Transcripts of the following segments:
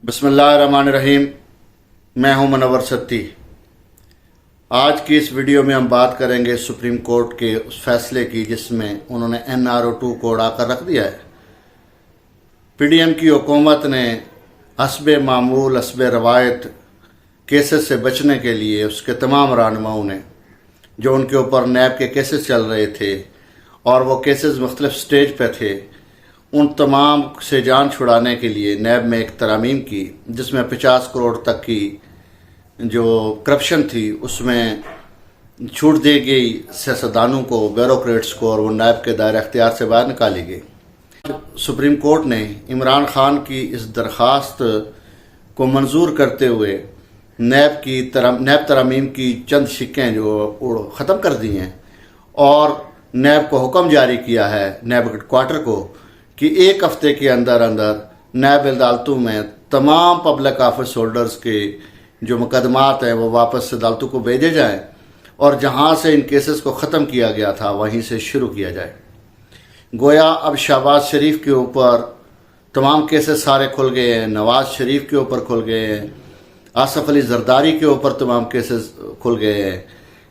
بسم اللہ الرحمن الرحیم۔ میں ہوں منور ستی۔ آج کی اس ویڈیو میں ہم بات کریں گے سپریم کورٹ کے اس فیصلے کی جس میں انہوں نے NRO2 کو اڑا کر رکھ دیا ہے۔ پی ڈی ایم کی حکومت نے حسب معمول حسب روایت کیسز سے بچنے کے لیے اس کے تمام رہنماؤں نے جو ان کے اوپر نیب کے کیسز چل رہے تھے اور وہ کیسز مختلف سٹیج پہ تھے، ان تمام سے جان چھڑانے کے لیے نیب میں ایک ترامیم کی جس میں 50 کروڑ تک کی جو کرپشن تھی اس میں چھوٹ دی گئی سیاستدانوں کو، بیوروکریٹس کو، اور وہ نیب کے دائرہ اختیار سے باہر نکالی گئی۔ سپریم کورٹ نے عمران خان کی اس درخواست کو منظور کرتے ہوئے نیب ترامیم کی چند شقیں جو ختم کر دی ہیں اور نیب کو حکم جاری کیا ہے، نیب ہیڈ کوارٹر کو، کہ 1 ہفتے کے اندر نیب عدالتوں میں تمام پبلک آفس ہولڈرز کے جو مقدمات ہیں وہ واپس عدالتوں کو بھیجے جائیں اور جہاں سے ان کیسز کو ختم کیا گیا تھا وہیں سے شروع کیا جائے۔ گویا اب شہباز شریف کے اوپر تمام کیسز سارے کھل گئے ہیں، نواز شریف کے اوپر کھل گئے ہیں، آصف علی زرداری کے اوپر تمام کیسز کھل گئے ہیں،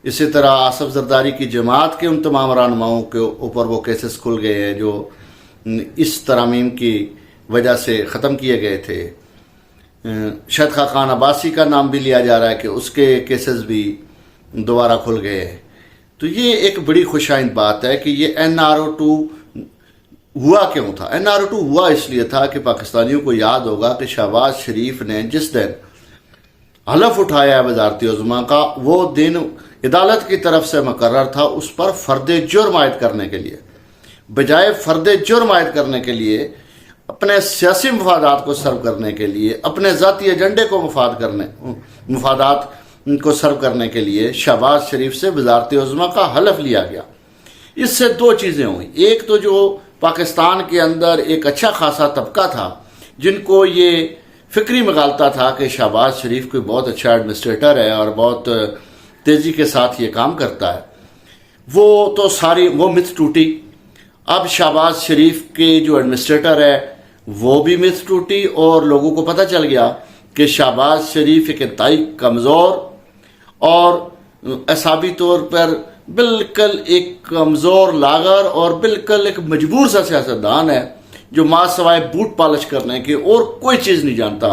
اسی طرح آصف زرداری کی جماعت کے ان تمام رہنماؤں کے اوپر وہ کیسز کھل گئے ہیں جو اس ترامیم کی وجہ سے ختم کیے گئے تھے۔ شاہد خاقان عباسی کا نام بھی لیا جا رہا ہے کہ اس کے کیسز بھی دوبارہ کھل گئے ہیں۔ تو یہ ایک بڑی خوش آئند بات ہے کہ یہ NRO2 ہوا کیوں تھا۔ NRO2 ہوا اس لیے تھا کہ پاکستانیوں کو یاد ہوگا کہ شہباز شریف نے جس دن حلف اٹھایا ہے وزارت عظمیٰ کا، وہ دن عدالت کی طرف سے مقرر تھا اس پر فرد جرم عائد کرنے کے لیے، بجائے فرد جرم عائد کرنے کے لیے اپنے سیاسی مفادات کو سرو کرنے کے لیے، اپنے ذاتی ایجنڈے کو مفادات کو سرو کرنے کے لیے شہباز شریف سے وزارت عظمیٰ کا حلف لیا گیا۔ اس سے 2 چیزیں ہوئیں۔ ایک تو جو پاکستان کے اندر ایک اچھا خاصا طبقہ تھا جن کو یہ فکری مغالطہ تھا کہ شہباز شریف کوئی بہت اچھا ایڈمنسٹریٹر ہے اور بہت تیزی کے ساتھ یہ کام کرتا ہے، وہ مت ٹوٹی۔ اب شہباز شریف کے جو ایڈمنسٹریٹر ہے وہ بھی مت ٹوٹی اور لوگوں کو پتہ چل گیا کہ شہباز شریف ایک انتہائی کمزور اور اعصابی طور پر بالکل ایک کمزور لاغر اور بالکل ایک مجبور سا سیاستدان ہے جو ماں سوائے بوٹ پالش کرنے کے اور کوئی چیز نہیں جانتا۔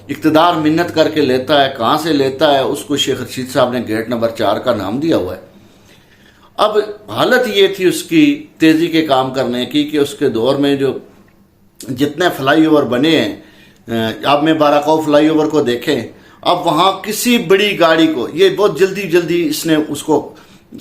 اقتدار منت کر کے لیتا ہے، کہاں سے لیتا ہے اس کو شیخ رشید صاحب نے گیٹ نمبر 4 کا نام دیا ہوا ہے۔ اب حالت یہ تھی اس کی تیزی کے کام کرنے کی کہ اس کے دور میں جو جتنے فلائی اوور بنے ہیں، اب میں باراکو فلائی اوور کو دیکھیں، اب وہاں کسی بڑی گاڑی کو یہ بہت جلدی اس نے اس کو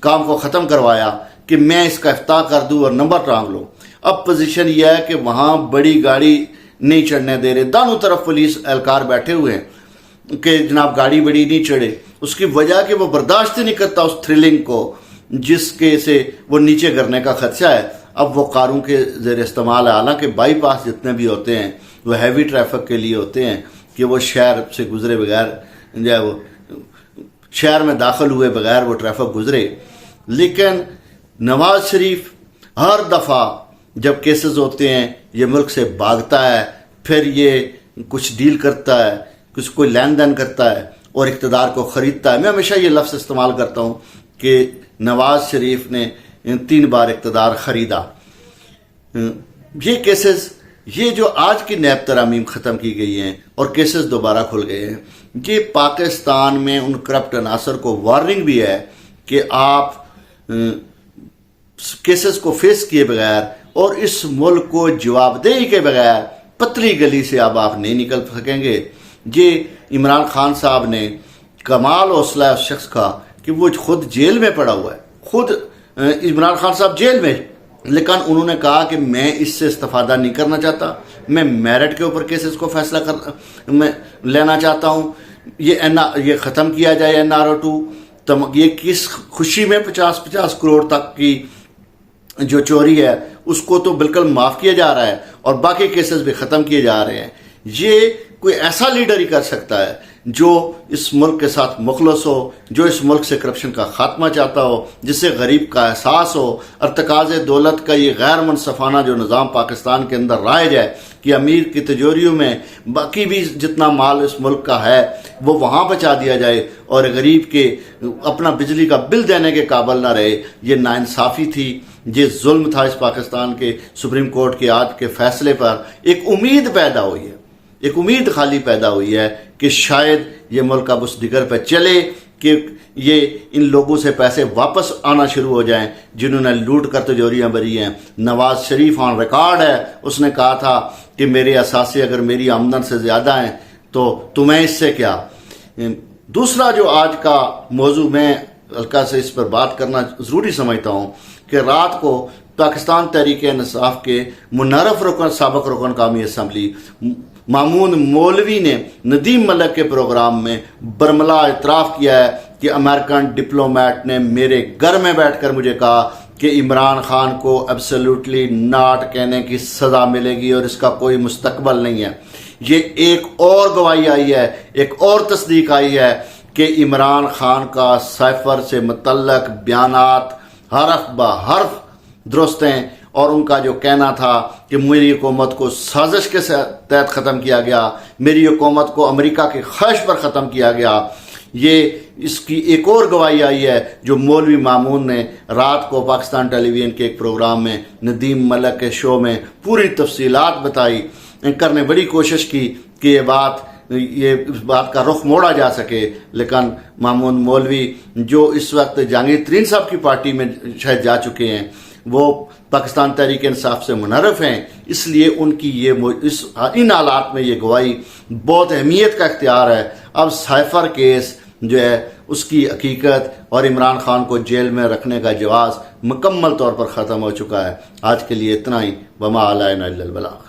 کام کو ختم کروایا کہ میں اس کا افتتاح کر دوں اور نمبر ٹانگ لوں۔ اب پوزیشن یہ ہے کہ وہاں بڑی گاڑی نہیں چڑھنے دے رہے، دونوں طرف پولیس اہلکار بیٹھے ہوئے ہیں کہ جناب گاڑی بڑی نہیں چڑھے۔ اس کی وجہ کہ وہ برداشت نہیں کرتا اس تھرلنگ کو جس کے سے وہ نیچے گرنے کا خدشہ ہے۔ اب وہ کاروں کے زیر استعمال ہے، حالانکہ بائی پاس جتنے بھی ہوتے ہیں وہ ہیوی ٹریفک کے لیے ہوتے ہیں کہ وہ شہر سے گزرے بغیر جو ہے وہ شہر میں داخل ہوئے بغیر وہ ٹریفک گزرے۔ لیکن نواز شریف ہر دفعہ جب کیسز ہوتے ہیں یہ ملک سے بھاگتا ہے، پھر یہ کچھ ڈیل کرتا ہے، کوئی لین دین کرتا ہے اور اقتدار کو خریدتا ہے۔ میں ہمیشہ یہ لفظ استعمال کرتا ہوں کہ نواز شریف نے 3 بار اقتدار خریدا۔ یہ کیسز، یہ جو آج کی نیب ترامیم ختم کی گئی ہیں اور کیسز دوبارہ کھل گئے ہیں، یہ پاکستان میں ان کرپٹ عناصر کو وارننگ بھی ہے کہ آپ کیسز کو فیس کیے بغیر اور اس ملک کو جواب دہی کے بغیر پتلی گلی سے اب آپ نہیں نکل سکیں گے۔ یہ عمران خان صاحب نے کمال حوصلہ ہے اس شخص کا کہ وہ خود جیل میں پڑا ہوا ہے، خود عمران خان صاحب جیل میں، لیکن انہوں نے کہا کہ میں اس سے استفادہ نہیں کرنا چاہتا، میں میرٹ کے اوپر کیسز کو فیصلہ لینا چاہتا ہوں، یہ ختم کیا جائے NRO2۔ یہ کس خوشی میں 50 کروڑ تک کی جو چوری ہے اس کو تو بالکل معاف کیا جا رہا ہے اور باقی کیسز بھی ختم کیے جا رہے ہیں۔ یہ کوئی ایسا لیڈر ہی کر سکتا ہے جو اس ملک کے ساتھ مخلص ہو، جو اس ملک سے کرپشن کا خاتمہ چاہتا ہو، جسے غریب کا احساس ہو، اور تقاضے دولت کا یہ غیر منصفانہ جو نظام پاکستان کے اندر رائج ہے کہ امیر کی تجوریوں میں باقی بھی جتنا مال اس ملک کا ہے وہ وہاں بچا دیا جائے اور غریب کے اپنا بجلی کا بل دینے کے قابل نہ رہے، یہ ناانصافی تھی، یہ ظلم تھا۔ اس پاکستان کے سپریم کورٹ کے آج کے فیصلے پر ایک امید پیدا ہوئی ہے، ایک امید خالی پیدا ہوئی ہے کہ شاید یہ ملک اب اس ڈگر پہ چلے کہ یہ ان لوگوں سے پیسے واپس آنا شروع ہو جائیں جنہوں نے لوٹ کر تجوریاں بری ہیں۔ نواز شریف آن ریکارڈ ہے، اس نے کہا تھا کہ میرے اثاثے اگر میری آمدن سے زیادہ ہیں تو تمہیں اس سے کیا۔ دوسرا جو آج کا موضوع میں ہلکا سے اس پر بات کرنا ضروری سمجھتا ہوں کہ رات کو پاکستان تحریک انصاف کے منحرف رکن، سابق رکن قومی اسمبلی مامون مولوی نے ندیم ملک کے پروگرام میں برملا اعتراف کیا ہے کہ امریکن ڈپلومیٹ نے میرے گھر میں بیٹھ کر مجھے کہا کہ عمران خان کو ایبسلیوٹلی ناٹ کہنے کی سزا ملے گی اور اس کا کوئی مستقبل نہیں ہے۔ یہ ایک اور گواہی آئی ہے، ایک اور تصدیق آئی ہے کہ عمران خان کا سائفر سے متعلق بیانات حرف بہ حرف درست ہیں، اور ان کا جو کہنا تھا کہ میری حکومت کو سازش کے تحت ختم کیا گیا، میری حکومت کو امریکہ کی خواہش پر ختم کیا گیا، یہ اس کی ایک اور گواہی آئی ہے جو مولوی مامون نے رات کو پاکستان ٹیلی ویژن کے ایک پروگرام میں ندیم ملک کے شو میں پوری تفصیلات بتائی۔ اینکر نے بڑی کوشش کی کہ یہ بات کا رخ موڑا جا سکے، لیکن مامون مولوی جو اس وقت جہانگیر ترین صاحب کی پارٹی میں شاید جا چکے ہیں، وہ پاکستان تحریک انصاف سے منحرف ہیں، اس لیے ان کی ان حالات میں یہ گواہی بہت اہمیت کا اختیار ہے۔ اب سائفر کیس جو ہے اس کی حقیقت اور عمران خان کو جیل میں رکھنے کا جواز مکمل طور پر ختم ہو چکا ہے۔ آج کے لیے اتنا ہی، وما علینا الا البلاغ۔